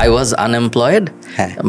I was unemployed.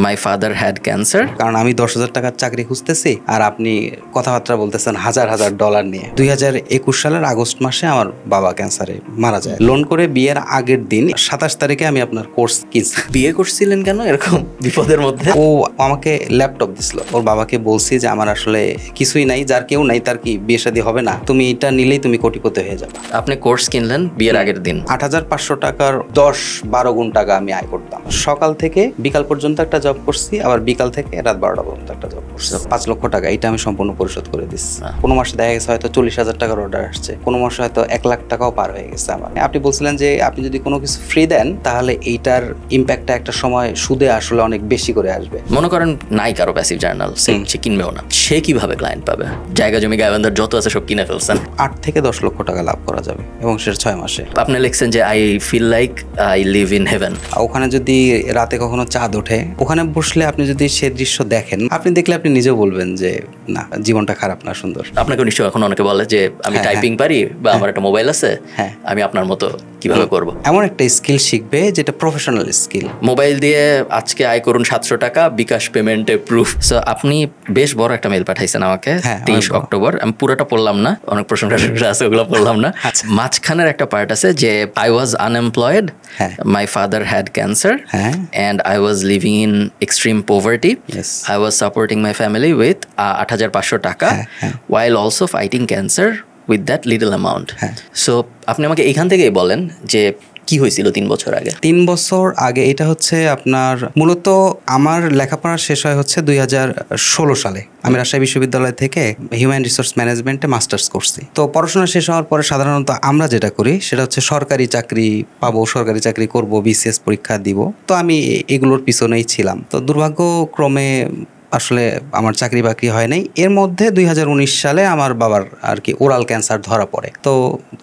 My father had cancer. কারণ আমি 10,000 টাকার চাকরি খুঁজতেছি আর আপনি কথাবার্তা বলতেছেন হাজার হাজার ডলার নিয়ে। 2021 সালের আগস্ট মাসে আমার বাবা ক্যান্সারে মারা যায়। লোন করে বিয়ের আগের দিন 27 তারিখে আমি আপনার কোর্স কিনছি। বিয়ে করছিলেন কেন এরকম বিপদের মধ্যে? ও আমাকে ল্যাপটপ দিছিল। ওর বাবাকে বলছি যে আমার আসলে কিছুই নাই, যার কেউ নাই তার কি বিয়ে শাদী হবে না, তুমি এটা নিলেই তুমি কোটিপতি হয়ে যাবে। আপনি কোর্স কিনলেন বিয়ের আগের দিন। 8,500 টাকার 10-12 গুণ টাকা আমি আয় করতাম। সকাল থেকে বিকাল পর্যন্ত একটা জব করছি, আবার বিকাল থেকে রাত 12টা পর্যন্ত একটা জব করছি। 5 লক্ষ টাকা এটা আমি সম্পূর্ণ পরিশোধ করে দিচ্ছি। কোনো মাসে দেখা গেছে হয়তো 40,000 টাকার অর্ডার আসছে, কোনো মাসে হয়তো 1 লাখ টাকাও পার হয়ে গেছে আমার। আপনি বলছিলেন যে আপনি যদি কোনো কিছু ফ্রি দেন তাহলে এইটার ইম্প্যাক্টটা একটা সময় সুদে আসলে অনেক বেশি করে আসবে। মনে করেন নাই কারো প্যাসিভ জার্নাল, সে কিনবেও না, সে কিভাবে ক্লায়েন্ট পাবে? জায়গা জমি গায়বান্ধার যত আছে সব কিনে ফেলছেন। 8 থেকে 10 লক্ষ টাকা লাভ করা যাবে এবং সেটা 6 মাসে। আপনি লিখছেন যে I feel like I live in heaven. ওখানে যদি রাতে কখনো চাঁদ ওঠে, ওখানে বসলে আপনি যদি সে দৃশ্য দেখেন, আপনি দেখলে আপনি নিজেও বলবেন যে না, জীবনটা খারাপ না, সুন্দর। আপনাকে নিশ্চয়ই এখন অনেকে বলে যে আমি টাইপিং পারি বা আমার একটা মোবাইল আছে, আমি আপনার মতো কিভাবে করব? এমন একটা স্কিল শিখবে যেটা প্রফেশনাল স্কিল। মোবাইল দিয়ে আজকে আয় করুন 700 টাকা, বিকাশ পেমেন্টে প্রুফ। সো আপনি বেশ বড় একটা মেল পাঠাইছেন আমাকে 23 অক্টোবর। আমি পুরোটা পড়লাম না, অনেক প্রশ্ন আছে ওগুলো পড়লাম না। মাঝখানের একটা পার্ট আছে যে I was unemployed, my father had cancer and I was living in extreme poverty. I was supporting my family with 8,500 টাকা while also fighting cancer with that little amount. So আপনি আমাকে এখান থেকেই বলেন যে কি হয়েছিল 3 বছর আগে? 3 বছর আগে এটা হচ্ছে আপনার মূলত আমার লেখাপড়া শেষ হয় হচ্ছে 2016 সালে। আমি রাজশাহী বিশ্ববিদ্যালয় থেকে হিউম্যান রিসোর্স ম্যানেজমেন্টে মাস্টার্স করছি। তো পড়াশোনা শেষ হওয়ার পরে সাধারণত আমরা যেটা করি সেটা হচ্ছে সরকারি চাকরি পাবো, সরকারি চাকরি করব, বিসিএস পরীক্ষা দিব। তো আমি এগুলোর পিছনেই ছিলাম। তো দুর্ভাগ্যক্রমে আসলে আমার চাকরি বাকরি হয় নাই। এর মধ্যে 2019 সালে আমার বাবার আর কি ওরাল ক্যান্সার ধরা পড়ে। তো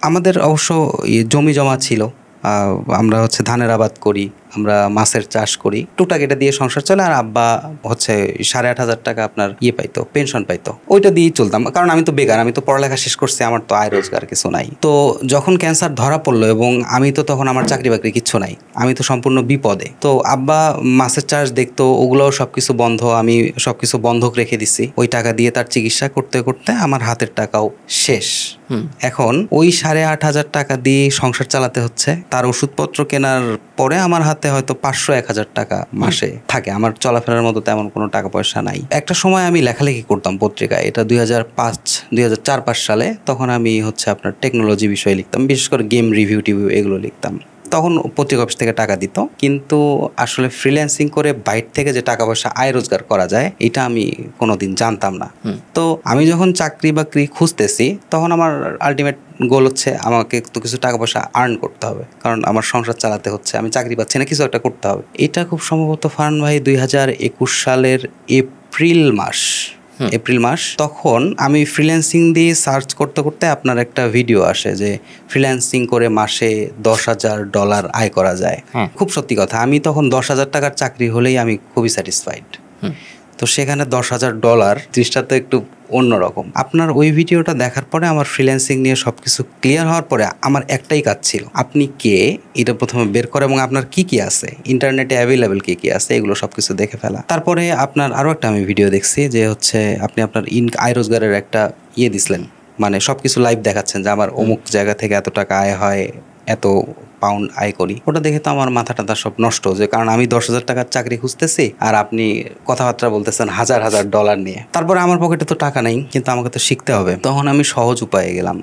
আমাদের অবশ্য জমি জমা ছিল, আমরা হচ্ছে ধানের আবাদ করি, আমরা মাছের চাষ করি, টুকটাক এটা দিয়ে সংসার চলে। আর আব্বা হচ্ছে 8,500 টাকা আপনার পাইতো, পেনশন পাইতো, ওইটা দিয়েই চলতাম। কারণ আমি তো বেকার, আমি তো পড়ালেখা শেষ করছি, আমার তো আয় রোজগার কিছু নাই। তো যখন ক্যান্সার ধরা পড়লো এবং আমি তো তখন আমার চাকরি বাকরি কিচ্ছু নাই, আমি তো সম্পূর্ণ বিপদে। তো আব্বা মাছের চাষ দেখতো, ওগুলোও সবকিছু বন্ধ, আমি সবকিছু বন্ধক রেখে দিছি। ওই টাকা দিয়ে তার চিকিৎসা করতে করতে আমার হাতের টাকাও শেষ। এখন ওই 8,500 টাকা দিয়ে সংসার চালাতে হচ্ছে। তার ওষুধপত্র কেনার পরে আমার হাতে হয়তো 500-1,000 টাকা মাসে থাকে। আমার চলাফেরার মতো তেমন কোনো টাকা পয়সা নাই। একটা সময় আমি লেখালেখি করতাম পত্রিকায়, এটা 2004-5 সালে। তখন আমি হচ্ছে আপনার টেকনোলজি বিষয়ে লিখতাম, বিশেষ করে গেম রিভিউ টিভিউ এগুলো লিখতাম। তখন পত্রিকা অফিস থেকে টাকা দিত, কিন্তু আসলে ফ্রিল্যান্সিং করে বাইরে থেকে যে টাকা পয়সা আয় রোজগার করা যায় এটা আমি কোনোদিন জানতাম না। তো আমি যখন চাকরি বাকরি খুঁজতেছি তখন আমার আলটিমেট গোল হচ্ছে আমাকে তো কিছু টাকা পয়সা আর্ন করতে হবে, কারণ আমার সংসার চালাতে হচ্ছে, আমি চাকরি পাচ্ছি না, কিছু একটা করতে হবে। এটা খুব সম্ভবত ফারহান ভাই 2021 সালের এপ্রিল মাস। তখন আমি ফ্রিল্যান্সিং দিয়ে সার্চ করতে করতে আপনার একটা ভিডিও আসে যে ফ্রিল্যান্সিং করে মাসে $10,000 আয় করা যায়। খুব সত্যি কথা, আমি তখন 10,000 টাকার চাকরি হলেই আমি খুবই স্যাটিসফাইড। তো সেখানে $10,000 জিনিসটা তো একটু অন্যরকম। আপনার ওই ভিডিওটা দেখার পরে আমার ফ্রিল্যান্সিং নিয়ে সবকিছু ক্লিয়ার হওয়ার পরে আমার একটাই কাজ ছিল, আপনি কে এটা প্রথমে বের করে এবং আপনার কি কি আছে, ইন্টারনেটে অ্যাভেলেবেল কি কি আছে, এগুলো সবকিছু দেখে ফেলা। তারপরে আপনার আরও একটা আমি ভিডিও দেখছি যে হচ্ছে আপনি আপনার আয় রোজগারের একটা দিছিলেন, মানে সবকিছু লাইভ দেখাচ্ছেন যে আমার অমুক জায়গা থেকে এত টাকা আয় হয়, এত পাউন্ড আয় করি। ওটা দেখে তো আমার মাথা টাথা সব নষ্ট, যে কারণ আমি 10,000 টাকার চাকরি খুঁজতেছি আর আপনি কথাবার্তা বলতেছেন হাজার হাজার ডলার নিয়ে। তারপরে আমার পকেটে তো টাকা নেই, কিন্তু আমাকে তো শিখতে হবে। তখন আমি সহজ উপায়ে গেলাম।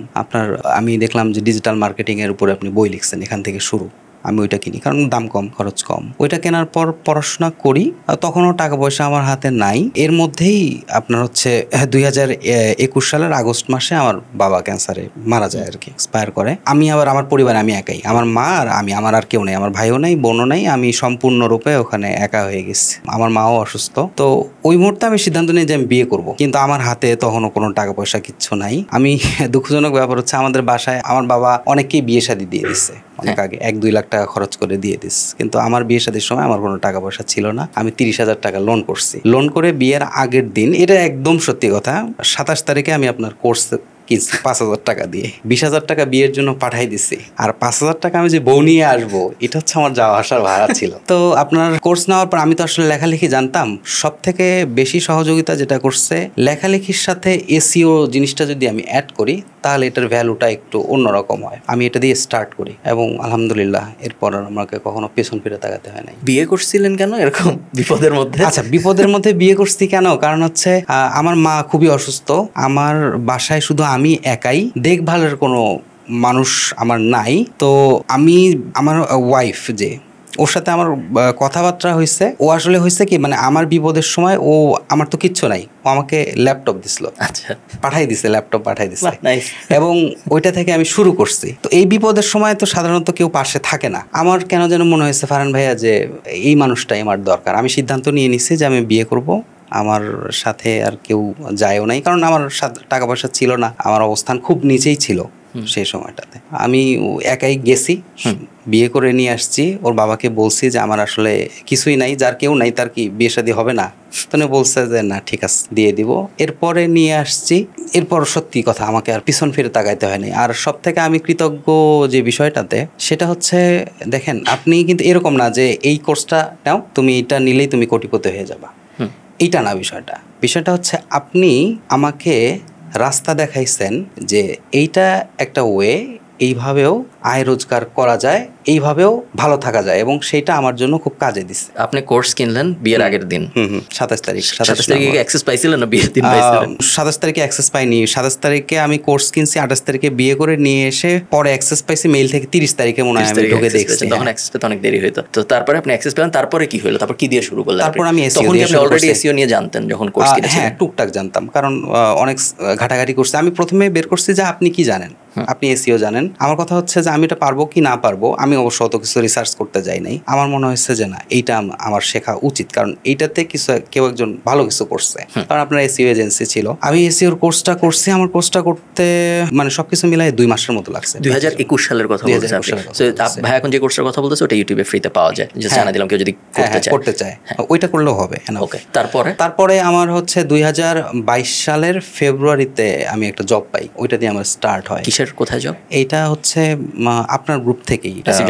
আমি দেখলাম যে ডিজিটাল মার্কেটিং এর উপরে আপনি বই লিখছেন, এখান থেকে শুরু। আমি ওইটা কিনি, কারণ দাম কম, খরচ কম। ওইটা কেনার পর পড়াশোনা করি, তখনও টাকা পয়সা আমার হাতে নাই। এর মধ্যেই আপনার হচ্ছে 2021 সালের আগস্ট মাসে আমার বাবা ক্যান্সারে মারা যায় আর কি, এক্সপায়ার করে। আমি আবার আমার পরিবারে আমি একাই, আমার মা আর আমি, আমার আর কেউ নেই, আমার ভাইও নেই, বোনও নেই, আমি সম্পূর্ণরূপে ওখানে একা হয়ে গেছি। আমার মাও অসুস্থ। তো ওই মুহূর্তে আমি সিদ্ধান্ত নিই যে আমি বিয়ে করব, কিন্তু আমার হাতে তখনও কোনো টাকা পয়সা কিচ্ছু নাই। আমি দুঃখজনক ব্যাপার হচ্ছে আমাদের বাসায় আমার বাবা অনেককেই বিয়ে শাদী দিয়ে দিচ্ছে, অনেক আগে 1-2 লাখ টাকা খরচ করে দিয়ে দিস, কিন্তু আমার বিয়ে শাদীর সময় আমার কোনো টাকা পয়সা ছিল না। আমি 30,000 টাকা লোন করছি। লোন করে বিয়ের আগের দিন, এটা একদম সত্যি কথা, 27 তারিখে আমি আপনার কোর্স কিনছি 5,000 টাকা দিয়ে, 20,000 টাকা বিয়ের জন্য পাঠাই দিছি, আর 5,000 টাকা আমি যে বউ নিয়ে আসবো এটা হচ্ছে আমার যাওয়া আসার ভাড়া ছিল। তো আপনার কোর্স নেওয়ার পর আমি তো আসলে লেখালেখি জানতাম, সব থেকে বেশি সহযোগিতা যেটা করছে লেখালেখির সাথে এসইও জিনিসটা যদি আমি অ্যাড করি তাহলে এটার ভ্যালুটা একটু অন্যরকম হয়। আমি এটা দিয়ে স্টার্ট করি এবং আলহামদুলিল্লাহ এরপর আর আমাকে কখনো পেছন ফিরে তাকাতে হয় নাই। বিয়ে করছিলেন কেন এরকম বিপদের মধ্যে? আচ্ছা, বিপদের মধ্যে বিয়ে করছি কেন, কারণ হচ্ছে আমার মা খুবই অসুস্থ, আমার বাসায় শুধু আমি একাই, দেখভালের কোনো মানুষ আমার নাই। তো আমি আমার ওয়াইফ যে ওর সাথে আমার কথাবার্তা হয়েছে, ও আসলে হয়েছে কি মানে আমার বিপদের সময় ও, আমার তো কিচ্ছু নাই, ও আমাকে ল্যাপটপ দিছিল, আচ্ছা পাঠাই দিছে, ল্যাপটপ পাঠাই দিছে, নাইস। এবং ওইটা থেকে আমি শুরু করছি। তো এই বিপদের সময় তো সাধারণত কেউ পাশে থাকে না, আমার কেন যেন মনে হয়েছে ফারহান ভাইয়া যে এই মানুষটাই আমার দরকার। আমি সিদ্ধান্ত নিয়ে নিছি যে আমি বিয়ে করব, আমার সাথে আর কেউ যায়ও নাই, কারণ আমার সাথে টাকা পয়সা ছিল না, আমার অবস্থান খুব নিচেই ছিল সেই সময়টাতে। আমি একাই গেছি, বিয়ে করে নিয়ে আসছি। ওর বাবাকে বলছি যে আমার আসলে কিছুই নাই, যার কেউ নাই তার কি বিয়ে শাদী হবে না? তো বলছে যে না ঠিক আছে দিয়ে দিব। এরপরে নিয়ে আসছি, এরপর সত্যি কথা আমাকে আর পিছন ফিরে তাকাইতে হয়নি। আর সব থেকে আমি কৃতজ্ঞ যে বিষয়টাতে, সেটা হচ্ছে দেখেন আপনি কিন্তু এরকম না যে এই কোর্সটা নাও, তুমি এটা নিলেই তুমি কোটিপতি হয়ে যাবা, এইটা না বিষয়টা। বিষয়টা হচ্ছে আপনি আমাকে রাস্তা দেখাইছেন যে এইটা একটা ওয়ে, এইভাবেও আয় রোজগার করা যায়, এইভাবেও ভালো থাকা যায়, এবং সেটা আমার জন্য খুব কাজে দিচ্ছে। আপনি কোর্স কিনলেন বিয়ের আগের দিন, 27 তারিখ। 27 তারিখে অ্যাক্সেস পাইছিলেন না বিয়ের দিন পাইছিলেন? 27 তারিখে অ্যাক্সেস পাইনি, 27 তারিখে আমি কোর্স কিনছি, 28 তারিখে বিয়ে করে নিয়ে এসে পরে অ্যাক্সেস পাইছি মেইল থেকে 30 তারিখে মনে হয় আমি ঢুকে দেখছি। তখন অ্যাক্সেস পেতে অনেক দেরি হইতো। তো তারপরে আপনি অ্যাক্সেস পেলেন, তারপরে কি হলো? তারপর কি দিয়ে শুরু করলেন? তারপর আমি এসইও তখন দিয়ে আপনি অলরেডি এসইও নিয়ে জানতেন যখন কোর্স কিনেছিলেন? হ্যাঁ, টুকটাক জানতাম, কারণ অনেক ঘাটাঘাটি করছি। আমি প্রথমে বের করছি যে আপনি কি জানেন, আপনি এসইও জানেন। আমার কথা হচ্ছে যে আমি এটা পারবো কি না পারবো, আমি অবশ্য অত কিছু রিসার্চ করতে যাই নাই। আমার মনে হয়েছে যে না, এইটা আমার শেখা উচিত, কারণ এইটাতে কিছু কেউ একজন ভালো কিছু করছে। কারণ আপনার এসইও এজেন্সি ছিল, আমি এসইওর কোর্সটা করছি। আমার কোর্সটা করতে মানে সবকিছু মিলাই 2 মাসের মতো লাগছে। 2021 সালের কথা বলছেন আপনি? ভাই এখন যে কোর্সটার কথা বলতেছে ওটা ইউটিউবে ফ্রিতে পাওয়া যায়, জাস্ট জানা দিলাম কেউ যদি করতে চায় ওইটা করলেও হবে। ওকে, তারপরে আমার হচ্ছে 2022 সালের ফেব্রুয়ারিতে আমি একটা জব পাই, ওইটা দিয়ে আমার স্টার্ট হয়। কিসের, কোথায় জব? এইটা হচ্ছে আপনার গ্রুপ থেকেই, প্যাসিভ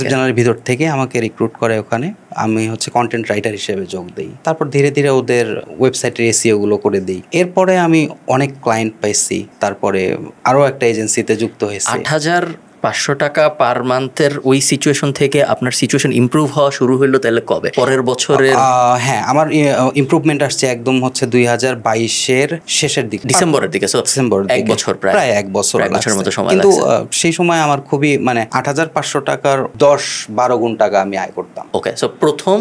জার্নালের ভিতর থেকে আমাকে রিক্রুট করে ওখানে। আমি হচ্ছে কন্টেন্ট রাইটার হিসেবে যোগ দিই। তারপর ধীরে ধীরে ওদের ওয়েবসাইটের এসইও গুলো করে দিই। এরপরে আমি অনেক ক্লায়েন্ট পাইছি, তারপরে আরো একটা এজেন্সিতে যুক্ত হয়েছি। 8,500 টাকা পার মান্থের ওই সিচুয়েশন থেকে আপনার সিচুয়েশন ইমপ্রুভ হওয়া শুরু হলো তাহলে কবে? পরের বছরের? হ্যাঁ, আমার ইমপ্রুভমেন্ট আসছে একদম হচ্ছে 2022-এর শেষের দিকে, ডিসেম্বরের দিকে। ডিসেম্বর, 1 বছর, প্রায় 1 বছরের মতো সময়। কিন্তু সেই সময় আমার খুবই মানে 8,500 টাকার 10-12 গুণ টাকা আমি আয় করতাম। ওকে, সো প্রথম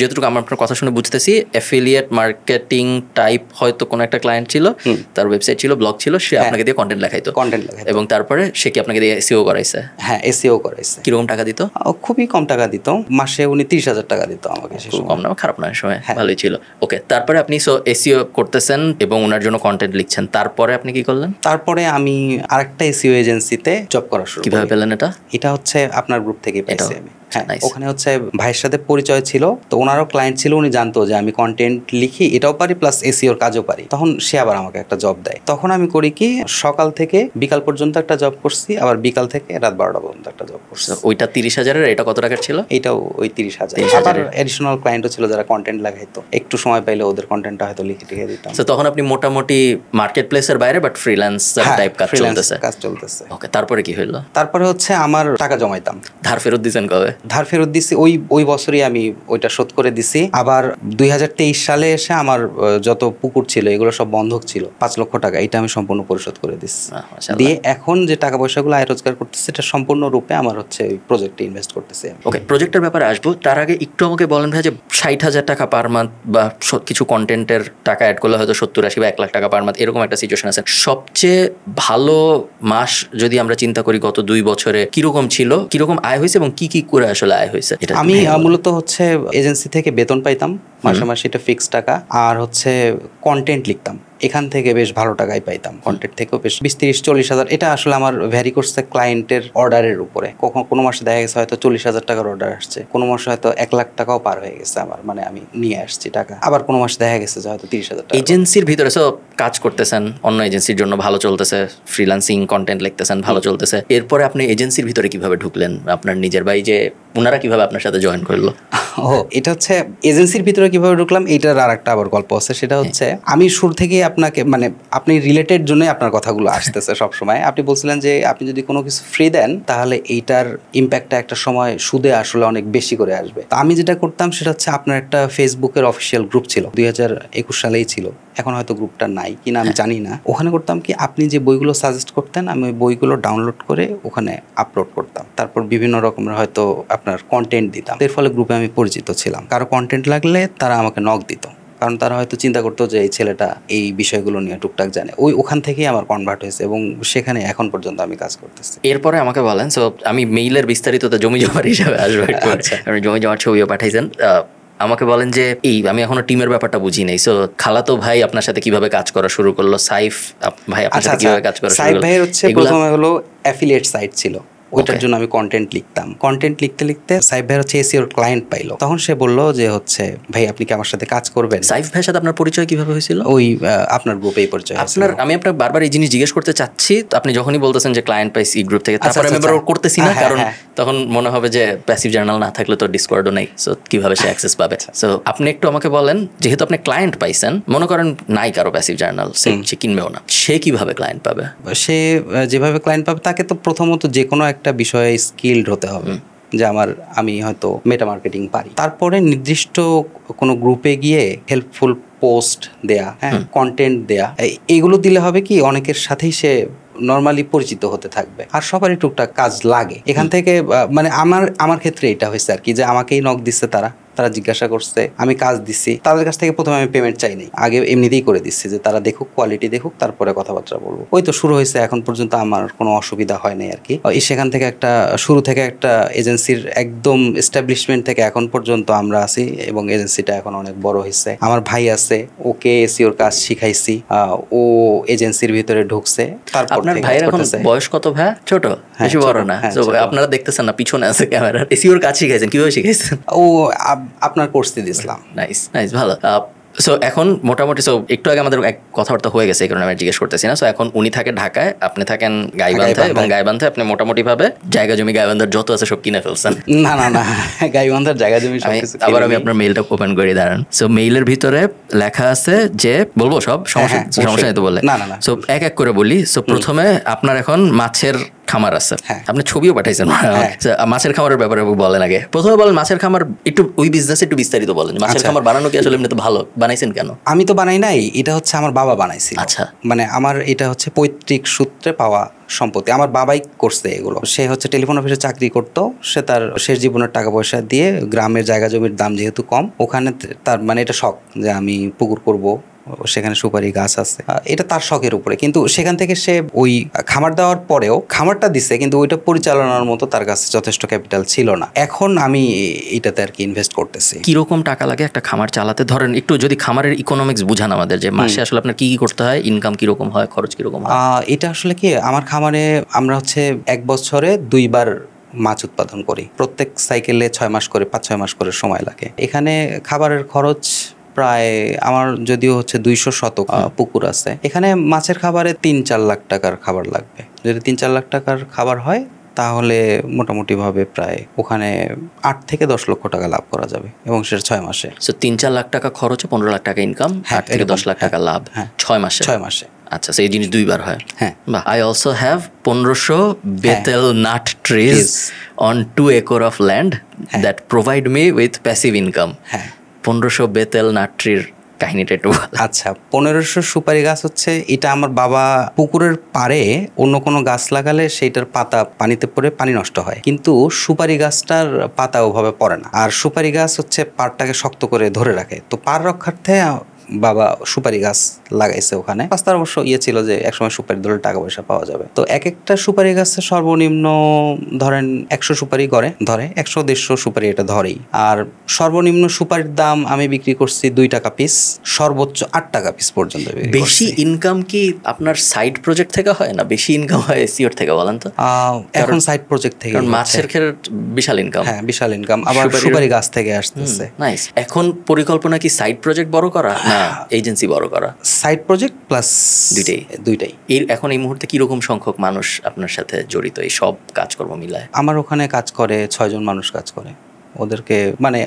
যেটুকু আমার আপনার কথা শুনে বুঝতেছি, অ্যাফিলিয়েট মার্কেটিং টাইপ হয়তো কোনো একটা ক্লায়েন্ট ছিল, তার ওয়েবসাইট ছিল, ব্লগ ছিল, সে আপনাকে দিয়ে কন্টেন্ট লেখাইতো, এবং তারপরে সে কি আপনাকে দিয়ে এসইও করাইছে? হ্যাঁ, এসইও করাইছে। কিরকম টাকা দিত? খুবই কম টাকা দিত, মাসে উনি 30,000 টাকা দিত আমাকে। খুব কম না, খারাপ না, সময় ভালোই ছিল। ওকে, তারপরে আপনি এসইও করতেছেন এবং ওনার জন্য কন্টেন্ট লিখছেন, তারপরে আপনি কি করলেন? তারপরে আমি আরেকটা এসইও এজেন্সিতে জব করা শুরু করি। কিভাবে পেলেন এটা? এটা হচ্ছে আপনার গ্রুপ থেকে পেয়েছি আমি। ওখানে হচ্ছে ভাইয়ের সাথে পরিচয় ছিল, তো ওনারও ক্লায়েন্ট ছিল, উনি জানতো যে আমি কন্টেন্ট লিখি, এটাও পারি প্লাস এসইওর কাজও পারি। তখন সে আবার আমাকে একটা জব দেয়। তখন আমি করি কি, সকাল থেকে বিকাল পর্যন্ত একটা জব করছি, আবার বিকাল থেকে রাত 12টা পর্যন্ত একটা জব করছি। ওইটা 30,000-এর, এটা কত টাকার ছিল? এইটাও ওই 30,000। আবার এডিশনাল ক্লায়েন্টও ছিল যারা কন্টেন্ট লাগাইতো, একটু সময় পাইলে ওদের কন্টেন্টটা হয়তো লিখে দিতাম। তো তখন আপনি মোটামুটি মার্কেট প্লেসের বাইরে বাট ফ্রিল্যান্সার টাইপ কাজ চলতেছে। ওকে, তারপরে কি হইলো? তারপরে হচ্ছে আমার টাকা জমাইতাম। ধার ফেরত দিয়েছেন কবে? ধার ফেরত দিছি ওই বছরই আমি ওইটা শোধ করে দিছি। আবার 2023 সালে এসে আমার যত পুকুর ছিল এগুলো সব বন্ধক ছিল, 5 লক্ষ টাকা, এটা আমি সম্পূর্ণ পরিশোধ করে দিচ্ছি। দিয়ে এখন যে টাকা পয়সাগুলো আয় রোজগার করতেছে, এটা সম্পূর্ণ রূপে আমার হচ্ছে ওই প্রজেক্টে ইনভেস্ট করতেছি। ওকে, প্রজেক্টের ব্যাপারে আসবো, তার আগে একটু আমাকে বলেন ভাই যে 60,000 টাকা পার মান্থ বা কিছু কন্টেন্টের টাকা অ্যাড করলে হয়তো 70-80 বা 1 লাখ টাকা পার মান্থ, এরকম একটা সিচুয়েশন আছে। সবচেয়ে ভালো মাস যদি আমরা চিন্তা করি গত 2 বছরে কিরকম ছিল, কিরকম আয় হয়েছে এবং কি করে আসলে আয় হয়েছে? আমি মূলত হচ্ছে এজেন্সি থেকে বেতন পাইতাম মাসে মাসে এটা ফিক্সড টাকা। আর হচ্ছে কন্টেন্ট লিখতাম, এখান থেকে বেশ ভালো টাকাই পাইতাম। কন্টেন্ট থেকেও বেশ 20-30-40 হাজার। এটা আসলে আমার ভ্যারি করছে ক্লায়েন্টের অর্ডারের উপরে। কোনো মাসে দেখা গেছে হয়তো 40,000 টাকার অর্ডার আসছে, কোনো মাসে হয়তো 1 লাখ টাকাও পার হয়ে গেছে আমার, মানে আমি নিয়ে আসছি টাকা। আবার কোনো মাসে দেখা গেছে যে হয়তো 30,000 টাকা। এজেন্সির ভিতরে কাজ করতেছেন, অন্য এজেন্সির জন্য ভালো চলতেছে, ফ্রিল্যান্সিং কন্টেন্ট লিখতেছেন, ভালো চলতেছে। এরপরে আপনি এজেন্সির ভিতরে কিভাবে ঢুকলেন আপনার নিজের, বা এই যে ওনারা কিভাবে আপনার সাথে জয়েন করলো? এটা হচ্ছে এজেন্সির ভিতরে কিভাবে ঢুকলাম, এইটার আর একটা আবার গল্প আছে। সেটা হচ্ছে আমি শুরু থেকেই আপনাকে, মানে আপনি রিলেটেড জন্যই আপনার কথাগুলো আসতেছে সবসময়। আপনি বলছিলেন যে আপনি যদি কোনো কিছু ফ্রি দেন তাহলে এইটার ইম্প্যাক্টটা একটা সময় সুদে আসলে অনেক বেশি করে আসবে। তো আমি যেটা করতাম সেটা হচ্ছে, আপনার একটা ফেসবুকের অফিসিয়াল গ্রুপ ছিল, 2021 সালেই ছিল, এখন হয়তো গ্রুপটা নাই কিনা আমি জানি না। ওখানে করতাম কি, আপনি যে বইগুলো সাজেস্ট করতেন আমি ওই বইগুলো ডাউনলোড করে ওখানে আপলোড করতাম, তারপর বিভিন্ন রকমের হয়তো আপনার কন্টেন্ট দিতাম। এর ফলে গ্রুপে আমি পরিচিত ছিলাম। কারো কন্টেন্ট লাগলে তারা আমাকে নক দিত, কারণ তারা হয়তো চিন্তা করতো যে এই ছেলেটা এই বিষয়গুলো নিয়ে টুকটাক জানে। ওখান থেকেই আমার কনভার্ট হয়েছে এবং সেখানে এখন পর্যন্ত আমি কাজ করতেছি। এরপরে আমাকে বলেন, আমি মেইলের বিস্তারিত জমি জমার হিসাবে আসবো। আপনি জমি জমার ছবিও পাঠাইছেন। আমাকে বলেন যে আমি এখনো টিমের ব্যাপারটা বুঝি নাই। খালাতো ভাই আপনার সাথে কিভাবে কাজ করা শুরু করলো? সাইফ ভাই আপনার সাথে কিভাবে কাজ করা শুরু করলো? সাইফ ভাই হচ্ছে প্রথমে হলো অ্যাফিলিয়েট সাইট ছিল, ওইটার জন্য আমি কন্টেন্ট লিখতাম। কন্টেন্ট লিখতে লিখতে সাইফ ভাই হচ্ছে এসিওর ক্লায়েন্ট পাইলো। তখন সে বললো যে হচ্ছে ভাই আপনি কি আমার সাথে কাজ করবেন? সাইফ ভাইয়ের সাথে আপনার পরিচয় কিভাবে হয়েছিল? ওই আপনার গ্রুপেই পরিচয়। আমি আপনার বারবার এই জিনিস জিজ্ঞেস করতে চাচ্ছি, আপনি যখনই বলতেছেন যে ক্লায়েন্ট পাইছি গ্রুপ থেকে, তারপরে আমি করতেছি না, কারণ তখন মনে হবে যে প্যাসিভ জার্নাল না থাকলে তো ডিসকর্ডও নেই, সো কিভাবে সে অ্যাক্সেস পাবে? সো আপনি একটু আমাকে বলেন, যেহেতু আপনি ক্লায়েন্ট পাইছেন, মনে করেন নাই কারো প্যাসিভ জার্নাল, সে কিনবেও না, সে কিভাবে ক্লায়েন্ট পাবে? সে যেভাবে ক্লায়েন্ট পাবে, তাকে তো প্রথমত যে কোনো একটা বিষয়ে স্কিলড হতে হবে। যে আমি হয়তো মেটা মার্কেটিং পারি, তারপরে নির্দিষ্ট কোনো গ্রুপে গিয়ে হেল্পফুল পোস্ট দেয়া, কন্টেন্ট দেয়া, এগুলো দিলে হবে কি অনেকের সাথেই সে নর্মালি পরিচিত হতে থাকবে। আর সবারই টুকটাক কাজ লাগে এখান থেকে। মানে আমার ক্ষেত্রে এটা হয়েছে আর কি, যে আমাকেই নক দিচ্ছে তারা জিজ্ঞাসা করছে, আমি কাজ দিচ্ছি, তাদের কাছ থেকে প্রথমে আমি পেমেন্ট চাই নাই, আগে এমনিতেই করে দিচ্ছি যে তারা দেখুক, কোয়ালিটি দেখুক, তারপরে কথাবার্তা বলবো। ওই তো শুরু হয়েছে, এখন পর্যন্ত আমার কোনো অসুবিধা হয় নাই আর কি। সেখান থেকে শুরু থেকে একটা এজেন্সির একদম এস্টাবলিশমেন্ট থেকে এখন পর্যন্ত আমরা আছি, এবং এজেন্সিটা এখন অনেক বড় হয়েছে। আমার ভাই আছে, ওকে এসিওর কাজ শিখাইছি, ও এজেন্সির ভিতরে ঢুকছে। তারপর আপনার ভাইয়ের এখন বয়স কত ভাই? ছোট, বেশি বড় না? আপনারা দেখতেছেন না, পিছনে আছে ক্যামেরা। এসিওর কাজ শিখাইছেন, কিভাবে শিখাইছেন? ও আপনার কোর্স দিয়ে দিয়েছিলাম। নাইস, ভালো। এখন মোটামুটি একটু আগে আমাদের এক কথাবার্তা হয়ে গেছে, এই কারণে আমি জিজ্ঞেস করতেছি না। এখন উনি থাকেন ঢাকায়, আপনি থাকেন গাইবান্ধা, এবং গাইবান্ধা আপনি মোটামুটি ভাবে জায়গা জমি গাইবান্ধার যত আছে সব কিনে ফেলছেন। না, গাইবান্ধার জায়গা জমি আবার আমি আপনার মেইলটা ওপেন করে দাঁড়ান। মেইলের ভিতরে লেখা আছে যে, বলবো সব সমস্যা নেই তো বলে? না, এক এক করে বলি। প্রথমে আপনার এখন মাছের খামার আছে, আপনি ছবিও পাঠাইছেন। মাছের খামারের ব্যাপারে বলেন আগে। প্রথমে বলেন মাছের খামার, একটু ওই বিজনেস একটু বিস্তারিত বলেন। মাছের খামার বানানো কি আসলে এমনি তো ভালো, বানাইছেন কেন? আমি তো বানাই নাই, এটা হচ্ছে আমার বাবা বানাইছিল। আচ্ছা, মানে আমার এটা হচ্ছে পৈতৃক সূত্রে পাওয়া সম্পত্তি, আমার বাবাই করছে এগুলো। সে হচ্ছে টেলিফোন অফিসে চাকরি করতো, সে তার শেষ জীবনের টাকা পয়সা দিয়ে, গ্রামের জায়গা জমির দাম যেহেতু কম, ওখানে তার মানে এটা শখ যে আমি পুকুর করব, সেখানে সুপারি গাছ আছে, এটা তার শখের উপরে। কিন্তু সেখান থেকে সে ওই খামার দেওয়ার পরেও খামারটা দিছে, কিন্তু ওইটা পরিচালনার মতো তার কাছে যথেষ্ট ক্যাপিটাল ছিল না। এখন আমি এটাতে আর কি ইনভেস্ট করতেছি। কিরকম টাকা লাগে একটা খামার চালাতে? ধরেন একটু যদি খামারের ইকোনমিক্স বুঝান আমাদের, যে মাসে আসলে আপনার কি করতে হয়, ইনকাম কিরকম হয়, খরচ কিরকম হয়? এটা আসলে কি, আমার খামারে আমরা হচ্ছে 1 বছরে 2 বার মাছ উৎপাদন করি। প্রত্যেক সাইকেলে 6 মাস করে, 5-6 মাস করে সময় লাগে। এখানে খাবারের খরচ প্রায়, আমার যদিও হচ্ছে 200 শতক পুকুর আছে, এখানে মাছের খাবারে 3-4 লাখ টাকার খাবার লাগবে। যদি 3-4 লাখ টাকার খাবার হয় তাহলে মোটামুটি ভাবে প্রায় ওখানে 8 থেকে 10 লক্ষ টাকা লাভ করা যাবে, এবং সেটা 6 মাসে। 3-4 লাখ টাকা খরচে 15 লাখ টাকা ইনকাম, 8 থেকে 10 লাখ টাকা লাভ 6 মাসে। আচ্ছা, সেই জিনিস 2 বার হয়। বাহ। I also have 1500 betel nut trees on 2 acre of land that provide me with passive income. 1500 betel nut ট্রির কাহিনীটা একটু। আচ্ছা, 1500 সুপারি গাছ হচ্ছে, এটা আমার বাবা পুকুরের পাড়ে অন্য কোনো গাছ লাগালে সেইটার পাতা পানিতে পড়ে পানি নষ্ট হয়, কিন্তু সুপারি গাছটার পাতা ওভাবে পড়ে না। আর সুপারি গাছ হচ্ছে পাড়টাকে শক্ত করে ধরে রাখে, তো পাড় রক্ষার্থে বাবা সুপারি গাছ লাগাইছে ওখানে। রাস্তার অবশ্য ছিল যে একসময় সুপারি ধরে টাকা পয়সা পাওয়া যাবে। তো এক একটা সুপারি গাছে সর্বনিম্ন ধরেন 100 সুপারি ধরে 100-150 সুপারি এটা ধরেই। আর সর্বনিম্ন সুপারির দাম আমি বিক্রি করছি 2 টাকা পিস, সর্বোচ্চ 8 টাকা পিস পর্যন্ত। বেশি ইনকাম কি আপনার সাইড প্রজেক্ট থেকে হয় না বেশি ইনকাম হয় এসইওর থেকে বলেন তো? এখন সাইড প্রজেক্ট থেকে, কারণ মাছের ক্ষেত্রে বিশাল ইনকাম। হ্যাঁ বিশাল ইনকাম, আবার সুপারি গাছ থেকে আসতেছে। নাইস। এখন পরিকল্পনা কি সাইড প্রজেক্ট বড় করা না এজেন্সি বড় করা? সাইড প্রজেক্ট প্লাস দুইটাই। এখন এই মুহূর্তে কি রকম সংখ্যক মানুষ আপনার সাথে জড়িত এই সব কাজকর্ম মিলায়? আমার ওখানে কাজ করে 6 জন মানুষ কাজ করে। ওদেরকে মানে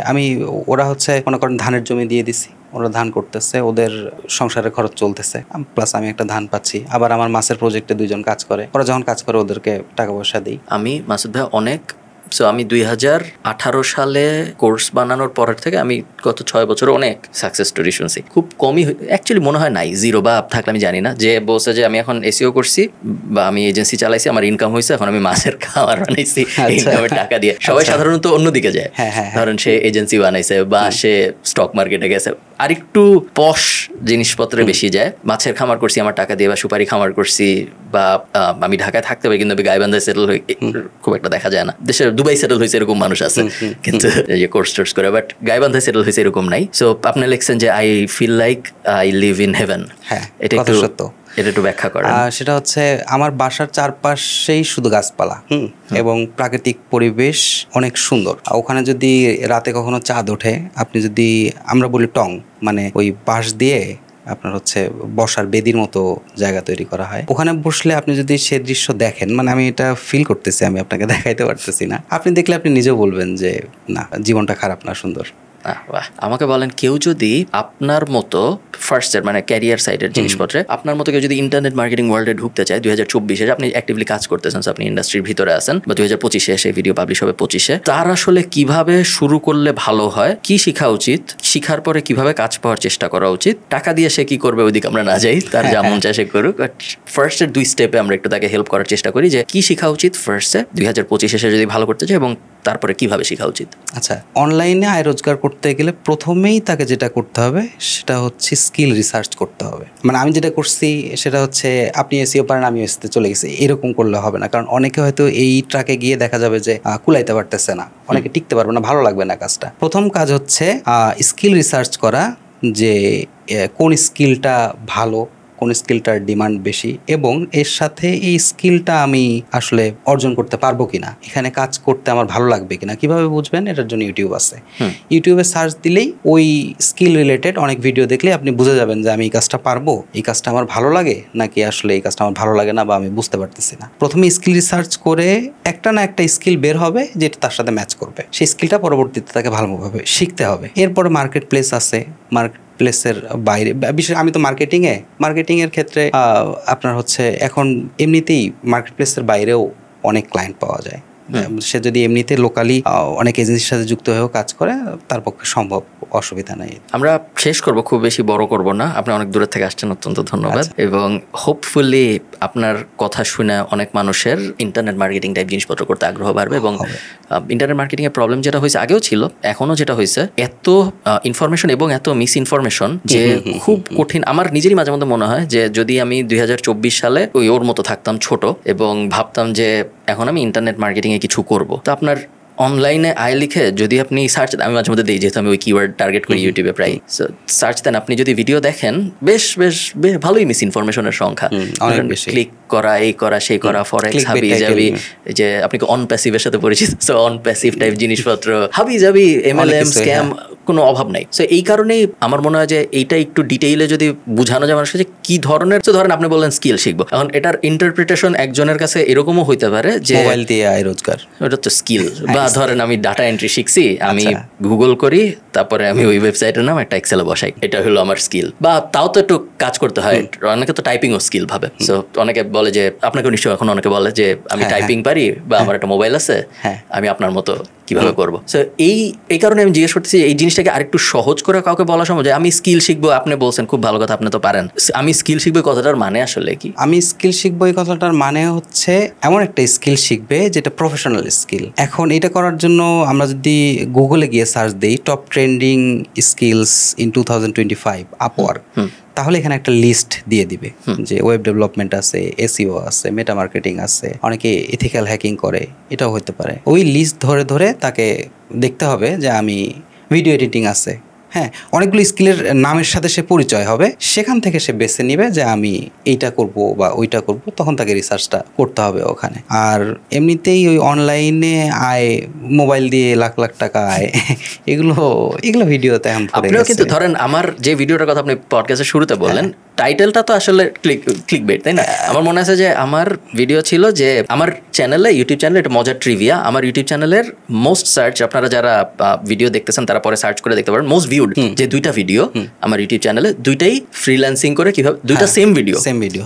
ওরা হচ্ছে মনে করেন ধানের জমি দিয়ে দিছি, ওরা ধান করতেছে, ওদের সংসারের খরচ চলতেছে, প্লাস আমি একটা ধান পাচ্ছি। আবার আমার মাছের প্রজেক্টে 2 জন কাজ করে, ওরা যখন কাজ করে ওদেরকে টাকা পয়সা দিই। আমি মাসুদ ভাই আমি 2018 সালে কোর্স বানানোর পরের থেকে আমি গত 6 বছর অনেক সাকসেস স্টোরি শুনছি। খুব কমই, অ্যাকচুয়ালি মনে হয় নাই, জিরো বা থাকলে আমি জানি না, যে বলছে যে আমি এখন এসইও করছি বা আমি এজেন্সি চালাইছি, আমার ইনকাম হয়েছে, এখন আমি মাছের খাবার বানাইছি ইনকামের টাকা দিয়ে। সবাই সাধারণত অন্যদিকে যায়, ধরেন সে এজেন্সি বানাইছে বা সে স্টক মার্কেটে গেছে, আর একটু পশ জিনিসপত্রে বেশি যায়। মাছের খামার করছি আমার টাকা দিয়ে, বা সুপারি খামার করছি, বা আমি ঢাকায় থাকতে পারি কিন্তু গাইবান্ধায় সেটেল হয়ে খুব একটা দেখা যায় না। দেশের দুবাই সেটেল হয়েছে এরকম মানুষ আছে কিন্তু যে কোর্স টোর্স করে, বাট গাইবান্ধায় সেটেল হয়েছে এরকম নাই। সো আপনি লিখছেন যে I feel like I live in heaven. হ্যাঁ, এটা একটু সত্য, এটা একটু ব্যাখ্যা করেন। সেটা হচ্ছে আমার বাসার চারপাশেই শুধু গাছপালা এবং প্রাকৃতিক পরিবেশ অনেক সুন্দর। ওখানে যদি রাতে কখনো চাঁদ ওঠে, আপনি যদি, আমরা বলি টং, মানে ওই বাঁশ দিয়ে আপনার হচ্ছে বসার বেদির মতো জায়গা তৈরি করা হয়, ওখানে বসলে আপনি যদি সে দৃশ্য দেখেন, মানে আমি এটা ফিল করতেছি, আমি আপনাকে দেখাইতে পারতেছি না, আপনি দেখলে আপনি নিজেও বলবেন যে না, জীবনটা খারাপ না, সুন্দর। আমাকে বলেন, কেউ যদি আপনার মতো ফার্স্টের মানে ক্যারিয়ার সাইডের জিনিসপত্রে আপনার মতো কেউ যদি ইন্টারনেট মার্কেটিং ওয়ার্ল্ডে ঢুকতে চায় 2024-এ, আপনি অ্যাক্টিভলি কাজ করতেছেন, আপনি ইন্ডাস্ট্রির ভিতরে আছেন, বা 2025-এ এসে ভিডিও পাবলিশ হবে 25-এ, তার আসলে কিভাবে শুরু করলে ভালো হয়, কি শেখা উচিত, শিখার পরে কিভাবে কাজ পাওয়ার চেষ্টা করা উচিত, টাকা দিয়ে সে কি করবে ওইদিকে আমরা না যাই, তার যেমন চায় সে করুক, বাট ফার্স্টের 2 স্টেপে আমরা একটু তাকে হেল্প করার চেষ্টা করি যে কি শেখা উচিত ফার্স্টে 2025 এসে যদি ভালো করতে চায়, এবং তারপরে কিভাবে শেখা উচিত। আচ্ছা, অনলাইনে আয় রোজগার করতে গেলে প্রথমেই তাকে যেটা করতে হবে সেটা হচ্ছে স্কিল রিসার্চ করতে হবে। মানে আমি যেটা করছি সেটা হচ্ছে, আপনি এসইও পারেন, আমি এসতে চলে গেছি, এরকম করলে হবে না। কারণ অনেকে হয়তো এই ট্র্যাকে গিয়ে দেখা যাবে যে কুলাইতে পারতেছে না, অনেকে টিকতে পারবে না, ভালো লাগবে না কাজটা। প্রথম কাজ হচ্ছে স্কিল রিসার্চ করা, যে কোন স্কিলটা ভালো, কোন স্কিলটার ডিমান্ড বেশি, এবং এর সাথে এই স্কিলটা আমি আসলে অর্জন করতে পারবো কিনা, এখানে কাজ করতে আমার ভালো লাগবে কিনা। কিভাবে বুঝবেন? এটার জন্য ইউটিউব আছে। ইউটিউবে সার্চ দিলেই ওই স্কিল রিলেটেড অনেক ভিডিও দেখলে আপনি বুঝে যাবেন যে আমি এই কাজটা পারবো, এই কাজটা আমার ভালো লাগে, নাকি আসলে এই কাজটা আমার ভালো লাগে না বা আমি বুঝতে পারতেছি না। প্রথমে স্কিল রিসার্চ করে একটা না একটা স্কিল বের হবে যেটা তার সাথে ম্যাচ করবে, সেই স্কিলটা পরবর্তীতে তাকে ভালোভাবে শিখতে হবে। এরপরে মার্কেট প্লেস আছে, প্লেসের বাইরে, বিশেষ আমি তো মার্কেটিং এর ক্ষেত্রে আপনার হচ্ছে এখন এমনিতেই মার্কেট প্লেসের বাইরেও অনেক ক্লায়েন্ট পাওয়া যায়। সে যদি এমনিতে লোকালি অনেক এজেন্সির সাথে যুক্ত হয়েও কাজ করে, তার পক্ষে সম্ভব, অসুবিধা নেই। আমরা শেষ করব, খুব বেশি বড় করব না, আপনি অনেক দূরের থেকে আসছেন, অত্যন্ত ধন্যবাদ। এবং হোপফুলি আপনার কথা শুনে অনেক মানুষের ইন্টারনেট মার্কেটিং টাইপ জিনিসপত্র করতে আগ্রহ বাড়বে। এবং ইন্টারনেট মার্কেটিং এর প্রবলেম যেটা হয়েছে, আগেও ছিল, এখনো যেটা হয়েছে, এত ইনফরমেশন এবং এত মিস ইনফরমেশন যে খুব কঠিন। আমার নিজেরই মাঝে মধ্যে মনে হয় যে যদি আমি 2024 সালে ওর মতো থাকতাম ছোট, এবং ভাবতাম যে এখন আমি ইন্টারনেট মার্কেটিং এ কিছু করব, তো আপনার অনলাইনে আয় লিখে যদি আপনি সার্চ, আমি মাঝে মধ্যে দিই, যেহেতু আমি ওই কিওয়ার্ড টার্গেট করি ইউটিউবে প্রায়, সার্চ দেন, আপনি যদি ভিডিও দেখেন, বেশ ভালোই মিস ইনফরমেশনের সংখ্যা, ক্লিক করা, এই করা, সেই করা, ফরেক্স, হাবি জাবি, যে আপনি অন প্যাসিভের সাথে পরিচিত, সো অন প্যাসিভ টাইপ জিনিসপত্র, হাবি জাবি, MLM স্ক্যাম, কোনো অভাব নাই। সো এই কারণেই আমার মনে হয় যে এইটা একটু ডিটেইলে যদি বোঝানো যায় মানুষকে যে কি ধরনের, তো ধরেন আপনি বললেন স্কিল শিখবো, এখন এটার ইন্টারপ্রিটেশন একজনের কাছে এরকমও হইতে পারে যে মোবাইল দিয়ে আয় রোজগার, ওটা তো স্কিল। বা ধরেন আমি ডাটা এন্ট্রি শিখছি, আমি গুগল করি, তারপরে আমি ওই ওয়েবসাইটের নাম একটা এক্সেলে বসাই, এটা হলো আমার স্কিল। বা তাও তো একটু কাজ করতে হয়, অনেকে তো টাইপিংও স্কিল ভাবে। সো অনেকে বলে যে, আপনাকে নিশ্চয়ই এখন অনেকে বলে যে আমি টাইপিং পারি, বা আমার একটা মোবাইল আছে, আমি আপনার মতো কিভাবে করবো। সো এই কারণে আমি জিজ্ঞেস করতেছি এই জিনিসটাকে আরেকটু সহজ করে কাউকে বলা সম্ভব যে আমি স্কিল শিখবো, আপনি বলছেন খুব ভালো কথা, আপনি তো পারেন, আমি স্কিল শিখবো কথাটার মানে আসলে কি? আমি স্কিল শিখবো এই কথাটার মানে হচ্ছে এমন একটা স্কিল শিখবে যেটা প্রফেশনাল স্কিল। এখন এটা করার জন্য আমরা যদি গুগলে গিয়ে সার্চ দিই top trending skills in 2025 Upwork, তাহলে এখানে একটা লিস্ট দিয়ে দিবে যে ওয়েব ডেভেলপমেন্ট আছে, এসইও আছে, মেটা মার্কেটিং আছে, অনেকে এথিক্যাল হ্যাকিং করে, এটাও হতে পারে। ওই লিস্ট ধরে ধরে তাকে দেখতে হবে যে আমি ভিডিও এডিটিং আছে, হ্যাঁ, অনেকগুলো স্কিলের নামের সাথে সে পরিচয় হবে, সেখান থেকে সে বেছে নিবে যে আমি এইটা করব বা ওইটা করব, তখন তাকে রিসার্চটা করতে হবে ওখানে। আর এমনিতেই ওই অনলাইনে আয়, মোবাইল দিয়ে লাখ লাখ টাকা আয়, এগুলো ভিডিওতে এখন পড়ে আপনিও গেছে। কিন্তু ধরেন আমার যে ভিডিওটার কথা আপনি পডকাস্টের শুরুতে বললেন, টাইটেলটা তো আসলে ক্লিকবেট, তাই না? আমার মনে আছে যে আমার ভিডিও ছিল যে আমার চ্যানেলে, ইউটিউব চ্যানেলে, এটা মজার ট্রিভিয়া, আমার ইউটিউব চ্যানেলের মোস্ট সার্চ, আপনারা যারা ভিডিও দেখতেছেন তারা পরে সার্চ করে দেখতে পারেন, মোস্ট ভিউড যে 2টা ভিডিও আমার ইউটিউব চ্যানেলে, 2টাই ফ্রিল্যান্সিং করে কিভাবে, 2টা সেম ভিডিও,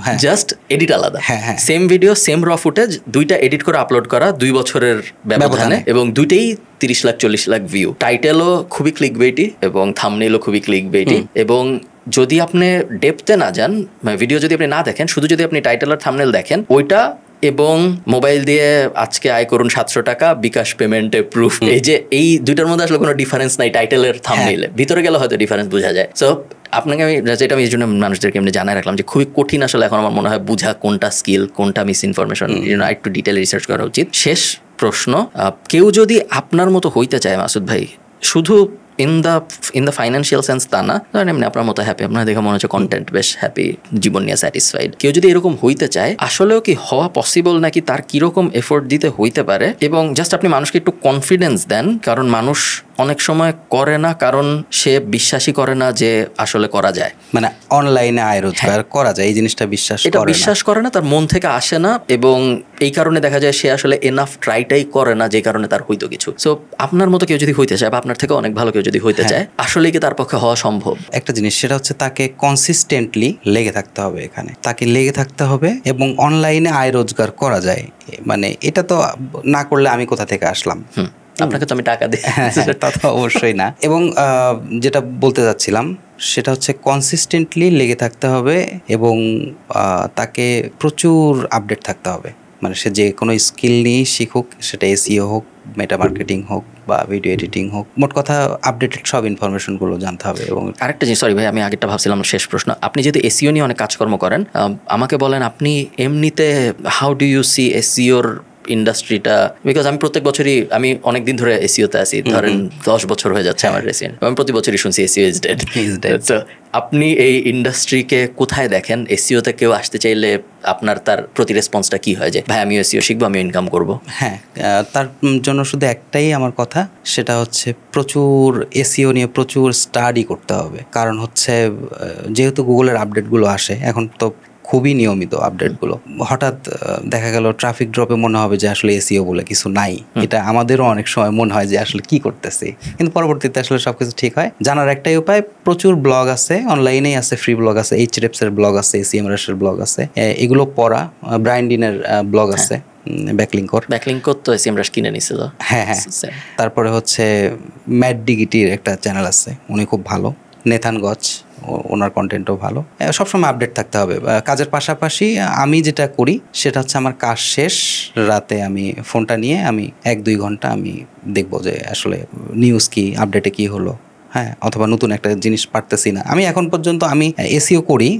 হ্যাঁ, জাস্ট এডিট আলাদা, হ্যাঁ, সেম ভিডিও সেম র ফুটেজ, 2টা এডিট করে আপলোড করা 2 বছরের ব্যবধানে, এবং 2টাই 30 লাখ 40 লাখ ভিউ। টাইটেলও খুবই ক্লিকবেইটি এবং থাম্বনেইলও খুবই ক্লিকবেইটি, এবং যদি আপনি ডেপথে না যান, ভিডিও যদি আপনি না দেখেন, শুধু যদি আপনি টাইটেল আর থাম্বনেইল দেখেন, ওইটা এবং মোবাইল দিয়ে আজকে আয় করুন 700 টাকা বিকাশ পেমেন্টে প্রুফ, এই দুইটার মধ্যে আসলে কোনো ডিফারেন্স নাই টাইটেলের থাম্বনেইলে, ভিতরে গেলে হয়তো ডিফারেন্স বোঝা যায়। সো আপনাকে যেটা আমি এই জন্য মানুষদেরকে এমনি জানাই রাখলাম যে খুবই কঠিন আসলে এখন আমার মনে হয় বোঝা কোনটা স্কিল কোনটা মিস ইনফরমেশন, একটু ডিটেল রিসার্চ করা উচিত। শেষ প্রশ্ন, কেউ যদি আপনার মতো হইতে চায় মাসুদ ভাই, শুধু ইন দ্য ফাইন্যান্সিয়াল সেন্স তা না, ধরেন এমনি আপনার মতো হ্যাপি, আপনার দেখে মনে হচ্ছে কন্টেন্ট বেশ হ্যাপি, জীবন নিয়ে স্যাটিসফাইড, কেউ যদি এরকম হইতে চায়, আসলেও কি হওয়া পসিবল, নাকি তার কিরকম এফোর্ট দিতে হইতে পারে? এবং জাস্ট আপনি মানুষকে একটু কনফিডেন্স দেন, কারণ মানুষ অনেক সময় করে না কারণ সে বিশ্বাসই করে না যে আসলে করা যায়, মানে অনলাইনে আয় রোজগার করা যায় এই জিনিসটা বিশ্বাস করে না, তার মন থেকে আসে না, এবং এই কারণে দেখা যায় সে আসলে এনাফ ট্রাইটাই করে না, যে কারণে তার হইতো কিছু। সো আপনার মতো কেউ যদি হইতে চায়, বা আপনার থেকে অনেক ভালো কেউ যদি হইতে চায়, আসলে কি তার পক্ষে হওয়া সম্ভব? একটা জিনিস, সেটা হচ্ছে তাকে কনসিস্টেন্টলি লেগে থাকতে হবে, এখানে তাকে লেগে থাকতে হবে, এবং অনলাইনে আয় রোজগার করা যায়, মানে এটা তো না করলে আমি কোথা থেকে আসলাম, আপনাকে তো আমি টাকা দিই, তা তো অবশ্যই না। এবং যেটা বলতে চাচ্ছিলাম সেটা হচ্ছে কনসিস্টেন্টলি লেগে থাকতে হবে, এবং তাকে প্রচুর আপডেট থাকতে হবে, মানে সে যে কোনো স্কিল নিয়ে শিখুক, সেটা এসইও হোক, মেটা মার্কেটিং হোক বা ভিডিও এডিটিং হোক, মোট কথা আপডেটেড সব ইনফরমেশনগুলো জানতে হবে। এবং আরেকটা জিনিস, সরি ভাই, আমি আগেরটা ভাবছিলাম শেষ প্রশ্ন, আপনি যদি এসইও নিয়ে অনেক কাজকর্ম করেন, আমাকে বলেন আপনি এমনিতে হাউ ডু ইউ সি এসইওর ইন্ডাস্ট্রিটা? বিকজ আমি প্রত্যেক বছরই, আমি অনেক দিন ধরে এসইওতে আছি, ধরেন 10 বছর হয়ে যাচ্ছে আমার রেসিডেন্ট, আমি প্রতি বছরই শুনছি এসইও ইজ ডেড। তো আপনি এই ইন্ডাস্ট্রিকে কোথায় দেখেন? এসইওতে কেউ আসতে চাইলে আপনার তার প্রতি রেসপন্সটা কি হয়, যে ভাই আমি এসইও শিখবো, আমি ইনকাম করব? হ্যাঁ, তার জন্য শুধু একটাই আমার কথা, সেটা হচ্ছে প্রচুর এসইও নিয়ে প্রচুর স্টাডি করতে হবে। কারণ হচ্ছে যেহেতু গুগলের আপডেটগুলো আসে এখন তো খুবই নিয়মিত আপডেটগুলো, হঠাৎ দেখা গেল ট্রাফিক ড্রপে মনে হবে যে আসলে এসইও বলে কিছু নাই, এটা আমাদেরও অনেক সময় মনে হয় যে আসলে কি করতেছি, কিন্তু পরবর্তীতে আসলে সবকিছু ঠিক হয়। জানার একটাই উপায়, প্রচুর ব্লগ আছে অনলাইনেই আছে, ফ্রি ব্লগ আছে, এইচরেপস এর ব্লগ আছে, এসইএমআরএস এর ব্লগ আছে, এগুলো পড়া, ব্রায়ান ডিনের ব্লগ আছে, ব্যাকলিংকর তো এসইএমআরএস কিনে নিছিল। হ্যাঁ, তারপরে হচ্ছে ম্যাট ডিগিটির একটা চ্যানেল আছে, উনি খুব ভালো, নেথান গচ, ওনার কন্টেন্টও ভালো। সবসময় আপডেট থাকতে হবে। কাজের পাশাপাশি আমি যেটা করি সেটা হচ্ছে আমার কাজ শেষ রাতে আমি ফোনটা নিয়ে আমি 1-2 ঘন্টা আমি দেখবো যে আসলে নিউজ কি, আপডেটে কি হলো, হ্যাঁ, অথবা নতুন একটা জিনিস পারতেছি না। আমি এখন পর্যন্ত আমি এসইও করি,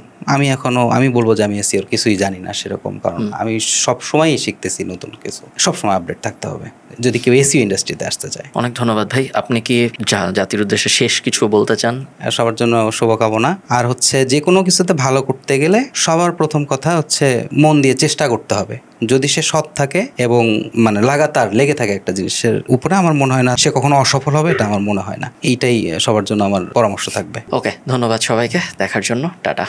আমি বলবো যে আমি এসইওর কিছুই জানি না সেরকম, কারণ আমি সবসময়ই শিখতেছি নতুন কিছু, সবসময় আপডেট থাকতে হবে যদি কেউ এসইও ইন্ডাস্ট্রিতে আসতে চায়। অনেক ধন্যবাদ ভাই। আপনি কি জাতির উদ্দেশ্যে শেষ কিছু বলতে চান? সবার জন্য শুভকামনা। আর হচ্ছে যে কোনো কিছুতে ভালো করতে গেলে সবার প্রথম কথা হচ্ছে মন দিয়ে চেষ্টা করতে হবে। যদি সে সৎ থাকে এবং মানে লাগাতার লেগে থাকে একটা জিনিসের উপরে, আমার মনে হয় না সে কখনো অসফল হবে, এটা আমার মনে হয় না। এইটাই সবার জন্য আমার পরামর্শ থাকবে। ওকে, ধন্যবাদ সবাইকে দেখার জন্য। টাটা।